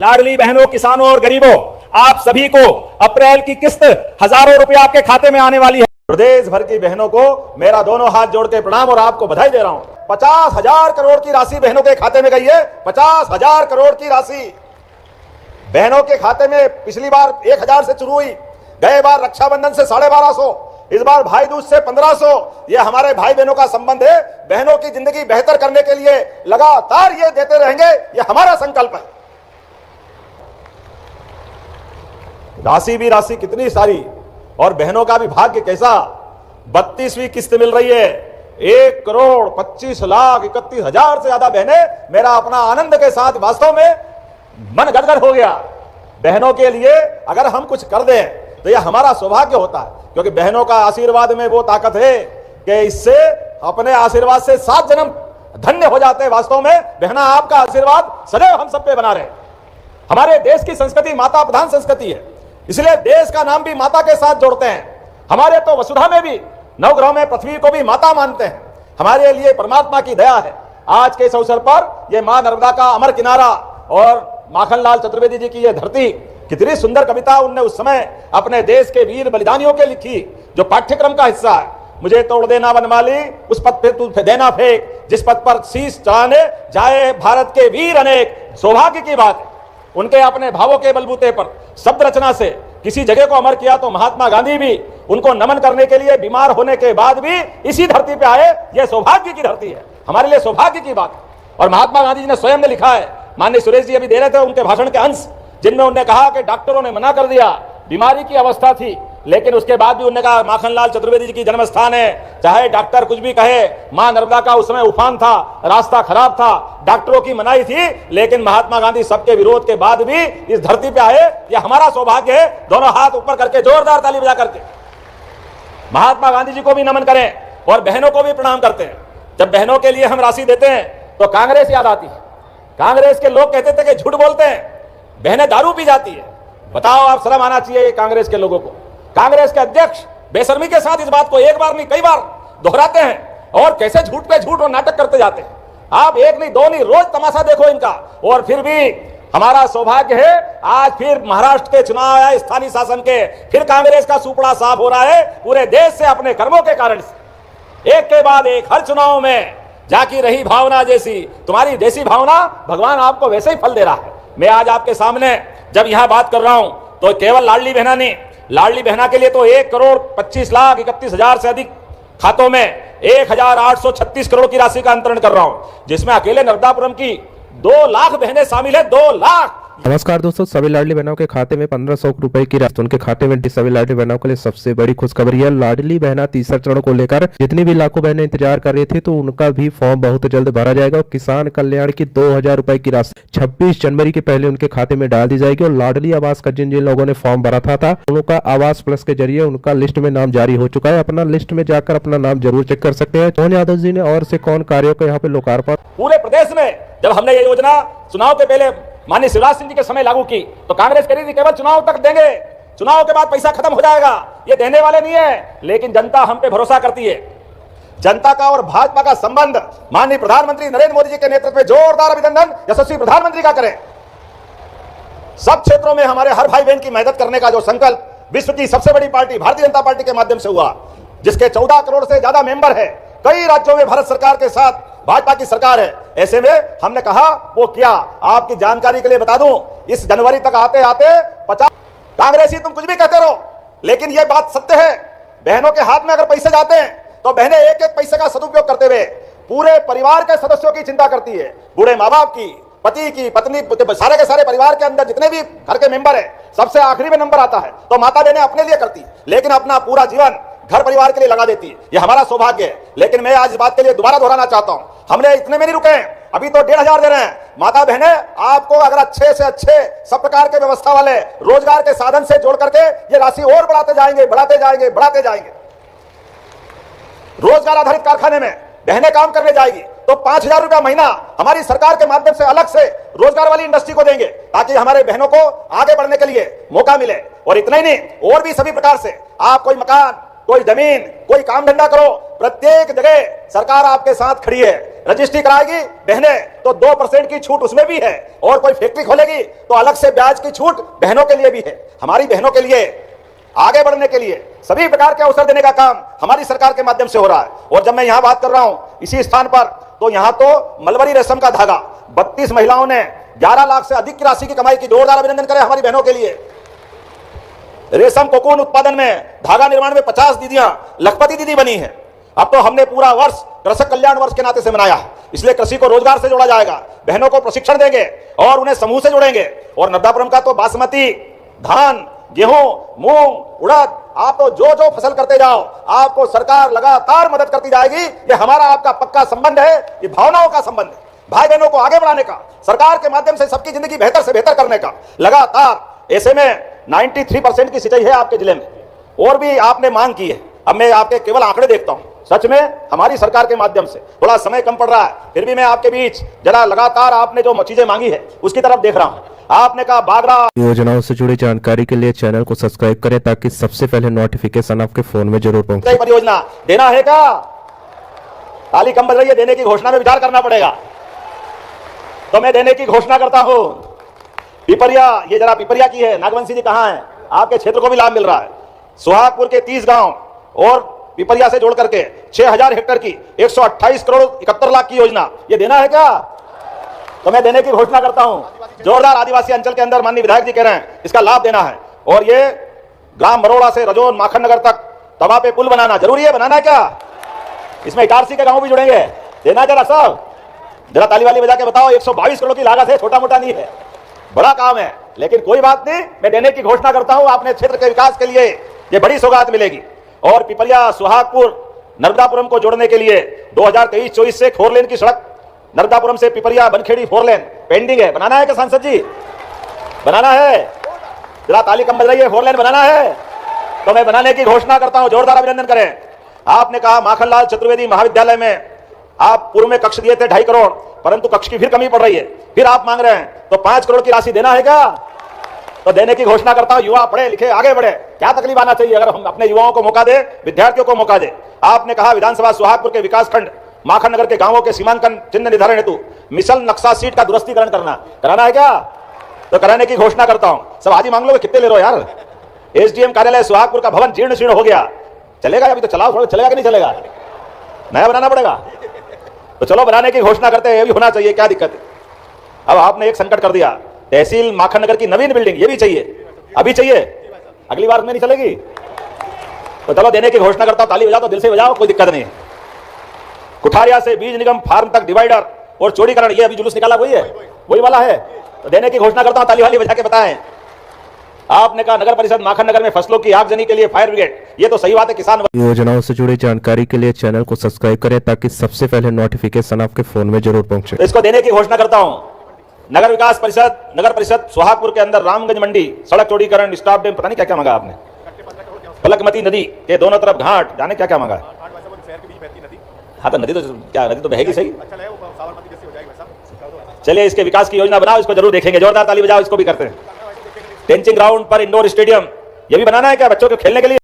लाडली बहनों, किसानों और गरीबों, आप सभी को अप्रैल की किस्त हजारों रुपए आपके खाते में आने वाली है। प्रदेश भर की बहनों को मेरा दोनों हाथ जोड़ के प्रणाम और आपको बधाई दे रहा हूं। 50,000 करोड़ की राशि बहनों के खाते में गई है। 50,000 करोड़ की राशि बहनों के खाते में पिछली बार 1,000 से शुरू हुई, गए बार रक्षाबंधन से 1250, इस बार भाई दूज से 1500। ये हमारे भाई बहनों का संबंध है। बहनों की जिंदगी बेहतर करने के लिए लगातार ये देते रहेंगे, ये हमारा संकल्प है। राशि भी राशि कितनी सारी, और बहनों का भी भाग्य कैसा। 32वीं किस्त मिल रही है। 1,25,31,000 से ज्यादा बहनें मेरा अपना आनंद के साथ वास्तव में मन गदगद हो गया। बहनों के लिए अगर हम कुछ कर दें तो यह हमारा सौभाग्य होता है, क्योंकि बहनों का आशीर्वाद में वो ताकत है कि इससे अपने आशीर्वाद से 7 जन्म धन्य हो जाते हैं। वास्तव में बहना, आपका आशीर्वाद सदैव हम सब पे बना रहे। हमारे देश की संस्कृति माता प्रधान संस्कृति है, इसलिए देश का नाम भी माता के साथ जोड़ते हैं। हमारे तो वसुधा में भी, नवग्रह में पृथ्वी को भी माता मानते हैं। हमारे लिए परमात्मा की दया है। आज के इस अवसर पर ये मां नर्मदा का अमर किनारा और माखनलाल चतुर्वेदी जी की ये धरती, कितनी सुंदर कविता उनने उस समय अपने देश के वीर बलिदानियों के लिखी, जो पाठ्यक्रम का हिस्सा है। मुझे तोड़ देना वनमाली, उस पथ पे तू देना फेंक, जिस पथ पर शीश चढ़ाने जाए भारत के वीर अनेक। सौभाग्य की बात है, उनके अपने भावों के बलबूते पर शब्द रचना से किसी जगह को अमर किया, तो महात्मा गांधी भी उनको नमन करने के लिए बीमार होने के बाद भी इसी धरती पे आए। यह सौभाग्य की धरती है, हमारे लिए सौभाग्य की बात है। और महात्मा गांधी जी ने स्वयं ने लिखा है, माननीय सुरेश जी अभी दे रहे थे उनके भाषण के अंश, जिनमें उन्होंने कहा कि डॉक्टरों ने मना कर दिया, बीमारी की अवस्था थी, लेकिन उसके बाद भी उन्होंने कहा माखनलाल चतुर्वेदी जी की जन्म स्थान है। चाहे डॉक्टर कुछ भी कहे, मां नर्मदा का उस समय उफान था, रास्ता खराब था, डॉक्टरों की मनाही थी, लेकिन महात्मा गांधी सबके विरोध के बाद भी इस धरती पे आए। यह हमारा सौभाग्य है। दोनों हाथ ऊपर करके जोरदार ताली बजा करके महात्मा गांधी जी को भी नमन करें और बहनों को भी प्रणाम करते हैं। जब बहनों के लिए हम राशि देते हैं तो कांग्रेस याद आती है। कांग्रेस के लोग कहते थे कि झूठ बोलते हैं, बहनें दारू पी जाती है। बताओ, आप शर्म आना चाहिए कांग्रेस के लोगों को। कांग्रेस के अध्यक्ष बेशर्मी के साथ इस बात को एक बार नहीं कई बार दोहराते हैं, और कैसे झूठ पे झूठ और नाटक करते जाते हैं। आप एक नहीं दो नहीं, रोज तमाशा देखो इनका। और फिर भी हमारा सौभाग्य है, आज फिर महाराष्ट्र के चुनाव आया, स्थानीय शासन के, फिर कांग्रेस का सुपड़ा साफ हो रहा है पूरे देश से अपने कर्मों के कारण से। एक के बाद एक हर चुनाव में जाकी रही भावना जैसी, तुम्हारी देसी भावना भगवान आपको वैसे ही फल दे रहा है। मैं आज आपके सामने जब यहां बात कर रहा हूं तो केवल लाडली बहना नहीं, लाडली बहना के लिए तो 1,25,31,000 से अधिक खातों में 1,836 करोड़ की राशि का अंतरण कर रहा हूं, जिसमें अकेले नर्मदापुरम की 2 लाख बहनें शामिल है। 2 लाख। नमस्कार दोस्तों, सभी लाडली बहनों के खाते में 1500 रुपए की राशि उनके खाते में। सभी लाडली बहनों के लिए सबसे बड़ी खुशखबरी है। लाडली बहना तीसरा चरण को लेकर जितनी भी लाखों बहनें इंतजार कर रही थी, तो उनका भी फॉर्म बहुत जल्द भरा जाएगा। और किसान कल्याण की 2,000 रुपए की राशि 26 जनवरी के पहले उनके खाते में डाल दी जाएगी। और लाडली आवास का जिन जिन लोगों ने फॉर्म भरा था उनका आवास प्लस के जरिए उनका लिस्ट में नाम जारी हो चुका है। अपना लिस्ट में जाकर अपना नाम जरूर चेक कर सकते हैं। मोहन यादव जी ने और से कौन कार्यों का यहाँ पे लोकार्पण। पूरे प्रदेश में जब हमने ये योजना चुनाव के पहले माननीय शिवराज सिंह जी के समय लागू की, तो कांग्रेस कह रही थी केवल चुनाव तक देंगे, चुनाव के बाद पैसा खत्म हो जाएगा। ये देने वाले नहीं है, लेकिन जनता हम पे भरोसा करती है। जनता का और भाजपा का संबंध माननीय प्रधानमंत्री नरेंद्र मोदी जी के नेतृत्व में जोरदार अभिनंदन यशस्वी प्रधानमंत्री का करें। सब क्षेत्रों में हमारे हर भाई बहन की मदद करने का जो संकल्प विश्व की सबसे बड़ी पार्टी भारतीय जनता पार्टी के माध्यम से हुआ, जिसके 14 करोड़ से ज्यादा मेंबर है, कई राज्यों में भारत सरकार के साथ भाजपा की सरकार है, ऐसे में हमने कहा वो किया। आपकी जानकारी के लिए बता दूं, इस जनवरी तक आते आते 50 कांग्रेसी तुम कुछ भी कहते रहो, लेकिन यह बात सत्य है, बहनों के हाथ में अगर पैसे जाते हैं तो बहनें एक एक पैसे का सदुपयोग करते हुए पूरे परिवार के सदस्यों की चिंता करती है। बूढ़े माँ बाप की, पति की, पत्नी, सारे के सारे परिवार के अंदर जितने भी घर के मेंबर है, सबसे आखिरी में नंबर आता है तो माता बहनें अपने लिए करती, लेकिन अपना पूरा जीवन घर परिवार के लिए लगा देती है। यह हमारा सौभाग्य है। लेकिन मैं आज इस बात के लिए दोबारा दोहराना चाहता हूं, हमने इतने में नहीं रुके हैं, अभी तो 1,500 दे रहे हैं। माता बहनें, आपको अगर अच्छे से अच्छे सब प्रकार के व्यवस्था वाले रोजगार के साधन से जोड़ करके ये राशि और बढ़ाते जाएंगे, बढ़ाते जाएंगे, बढ़ाते जाएंगे। रोजगार आधारित कारखाने में बहनें काम करने जाएगी तो 5,000 रुपया महीना हमारी सरकार के माध्यम से अलग से रोजगार वाली इंडस्ट्री को देंगे, ताकि हमारे बहनों को आगे बढ़ने के लिए मौका मिले। और इतना ही नहीं, और भी सभी प्रकार से आप कोई मकान, कोई जमीन, कोई काम धंधा करो, प्रत्येक जगह सरकार आपके साथ खड़ी है। रजिस्ट्री कराएगी बहनें तो 2% की छूट उसमें भी है, और कोई फैक्ट्री खोलेगी तो अलग से ब्याज की छूट बहनों के लिए भी है। हमारी बहनों के लिए आगे बढ़ने के लिए सभी प्रकार के अवसर देने का काम हमारी सरकार के माध्यम से हो रहा है। और जब मैं यहां बात कर रहा हूं इसी स्थान पर, तो यहां तो मलबरी रेशम का धागा 32 महिलाओं ने 11 लाख से अधिक की राशि की कमाई की। जोरदार अभिनंदन करें हमारी बहनों के लिए। रेशम कोकून उत्पादन में, धागा निर्माण में 50 दीदियां लखपति दीदी बनी है। अब तो हमने पूरा वर्ष कृषक कल्याण वर्ष के नाते से मनाया है, इसलिए कृषि को रोजगार से जोड़ा जाएगा, बहनों को प्रशिक्षण देंगे और उन्हें समूह से जोड़ेंगे। और नर्मदापुरम का तो बासमती धान, गेहूं, मूंग, उड़द, आप तो जो जो फसल करते जाओ आपको सरकार लगातार मदद करती जाएगी। ये हमारा आपका पक्का संबंध है, ये भावनाओं का संबंध है, भाई बहनों को आगे बढ़ाने का, सरकार के माध्यम से सबकी जिंदगी बेहतर से बेहतर करने का लगातार। ऐसे में 93% की सिंचाई है आपके जिले में, और भी आपने मांग की है। अब मैं आपके केवल आंकड़े देखता हूं, सच में हमारी सरकार के माध्यम से थोड़ा समय कम पड़ रहा है, फिर भी मैं आपके बीच जरा लगातार आपने जो चीजें मांगी है उसकी तरफ देख रहा हूं। आपने कहा बागरा योजनाओं से जुड़ी जानकारी के लिए चैनल को सब्सक्राइब करें ताकि सबसे पहले नोटिफिकेशन आपके फोन में जरूर पहुंचे। परियोजना देना है क्या? ताली कम बज रही है, देने की घोषणा में विचार करना पड़ेगा। तो मैं देने की घोषणा करता हूं। पिपरिया, ये जरा पिपरिया की है, नागवंशी जी कहां है? आपके क्षेत्र को भी लाभ मिल रहा है। सुहागपुर के 30 गांव और पिपरिया से जोड़ करके 6000 हेक्टेयर की 128 करोड़ 71 लाख की योजना, ये देना है क्या? तो मैं देने की घोषणा करता हूं। जोरदार आदिवासी अंचल के अंदर माननीय विधायक जी कह रहे हैं इसका लाभ देना है, और ये ग्राम मरोड़ा से रजोन माखन नगर तक तवा पे पुल बनाना जरूरी है। बनाना है क्या? इसमें इटारसी के गांव भी जुड़ेंगे। देना जरा सब, जरा ताली वाली बजा के बताओ। 122 करोड़ की लागत है, छोटा मोटा नहीं है, बड़ा काम है, लेकिन कोई बात नहीं, मैं देने की घोषणा करता हूं। आपने क्षेत्र के विकास के लिए ये बड़ी सौगात मिलेगी। और पिपरिया सुहागपुर नर्मदापुरम को जोड़ने के लिए 2023-24 से 4 लेन की सड़क नर्मदापुरम से पिपरिया बनखेड़ी 4 लेन पेंडिंग है। बनाना है क्या सांसद जी? बनाना है? जरा ताली कम बज रही है, 4 लेन बनाना है। तो मैं बनाने की घोषणा करता हूं, जोरदार अभिनंदन करें। आपने कहा माखनलाल चतुर्वेदी महाविद्यालय में आप पूर्व में कक्ष दिए थे 2.5 करोड़, परंतु कक्ष की फिर कमी पड़ रही है, फिर आप मांग रहे हैं, तो 5 करोड़ की राशि देना है क्या? तो देने की घोषणा करता हूं। युवा पढ़े लिखे आगे बढ़े, क्या तकलीफ आना चाहिए अगर हम अपने युवाओं को मौका दे, विद्यार्थियों को मौका दे। आपने कहा विधानसभा सुहागपुर के विकास खंड माखन नगर के गांवों के सीमांकन चिन्ह निर्धारण हेतु मिसल नक्शा सीट का दुरुस्तीकरण कराना है क्या? तो कराने की घोषणा करता हूं। सब आदि मांग लो, कितने ले रहे हो यार? एसडीएम कार्यालय सुहागपुर का भवन जीर्ण शीर्ण हो गया, चलेगा? अभी तो चलाओ, थोड़ा चलेगा कि नहीं चलेगा? नया बनाना पड़ेगा। तो चलो बनाने की घोषणा करते हैं, ये भी होना चाहिए, क्या दिक्कत है? अब आपने एक संकट कर दिया, तहसील माखन नगर की नवीन बिल्डिंग, ये भी चाहिए, अभी चाहिए, अगली बार में नहीं चलेगी। तो चलो देने की घोषणा करता हूं। ताली बजाओ तो दिल से बजाओ, कोई दिक्कत नहीं है। कुठारिया से बीज निगम फार्म तक डिवाइडर और चौड़ीकरण, ये अभी जुलूस निकाला वही वाला है। तो देने की घोषणा करता हूं। ताली वाली बजा के बताएं। आपने कहा नगर परिषद माखन नगर में फसलों की आगजनी के लिए फायर ब्रिगेड, ये तो सही बात है। किसान योजनाओं से जुड़ी जानकारी के लिए चैनल को सब्सक्राइब करें ताकि सबसे पहले नोटिफिकेशन आपके फोन में जरूर पहुंचे। तो इसको देने की घोषणा करता हूं। नगर विकास परिषद, नगर परिषद सुहागपुर के अंदर रामगंज मंडी सड़क चौड़ीकरण, स्टाफ डैम, पता नहीं क्या क्या मांगा आपने, फलकमती नदी के दोनों तरफ घाट, जाने क्या क्या मांगा है। हाँ तो नदी तो क्या, नदी तो बहेगी सही। चलिए इसके विकास की योजना बनाओ, इसको जरूर देखेंगे। जोरदार ताली बजाओ, इसको भी करते हैं। टेंचिंग ग्राउंड पर इंडोर स्टेडियम, ये भी बनाना है क्या बच्चों के खेलने के लिए?